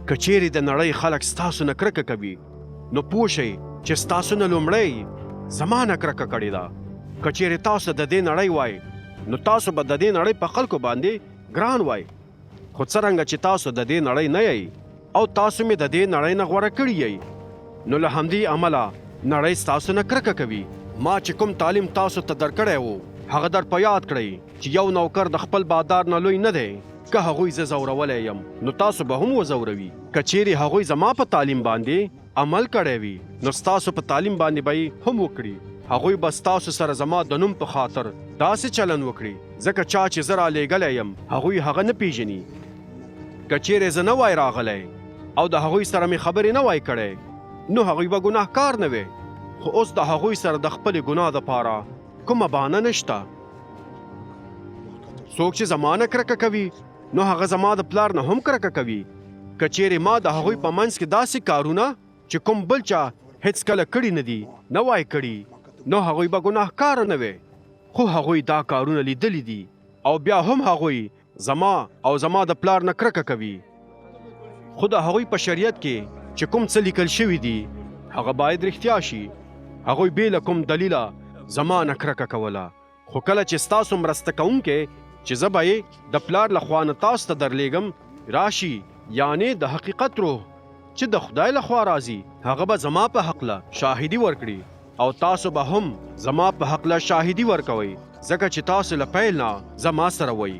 که چیرې د نړۍ خلک ستاسو نه کرکه کوي نو پوه شئ چې ستاسو نه لومړی زما نه کرکه کړې ده. که چیرې تاسو د دې نړۍ وای نو تاسو به د دې نړۍ په خلکو باندې ګران وای. خو څرنګه چې تاسو د دې نړۍ نه یئ او تاسو مې د دې نړۍ نه غوره کړي یئ نو له همدې امله نړۍ ستاسو نه کرکه کوي. ما چې کوم تعلیم تاسو ته درکړی و هغه در په یاد کړئ چې یو نوکر د خپل بادار نه لوی نه دی. که هغوی زه زورولی یم نو تاسو به هم وزوروي. که چیرې هغوی زما په تعلیم باندې عمل کړی وي نو ستاسو په تعلیم باندې به یې هم وکړي. هغوی به ستاسو سره زما د نوم په خاطر داسې چلن وکړي ځکه چا چې زه رالیږلی یم هغوی هغه نه پیژني. که چیرې زه نه وای راغلی او د هغوی سره مې خبرې نه وای کړی نو هغوی به ګناهکار نه وي. خو اوس د هغوی سره د خپلې ګناه دپاره کومه بهانه نشته. څوک چې زما نه کرکه کوي نو هغه زما د پلار نه هم کرکه کوي. که چیرې ما د هغوی په منځ کې داسې کارونه چې کوم بل چا هیڅکله کړي نه دي نه وای کړي نو هغوی به ګناهکاره نه وي. خو هغوی دا کارونه لیدلی دي او بیا هم هغوی زما او زما د پلار نه کرکه کوي. خو د هغوی په شریعت کې چې کوم څه لیکل شوي دي هغه باید رښتیا شي. هغوی بې له کوم دلیله زما نه کرکه کوله. خو کله چې ستاسو مرسته کوونکی چې زه به یې د پلار له خوا نه تاسو ته درلیږم راشي یعنې د حقیقت روح چې د خدای له خوا راځي هغه به زما په حقله شاهدي ورکړي او تاسو به هم زما په حقله شاهدي ورکوئ ځکه چې تاسو له پیل نه زما سره وئ.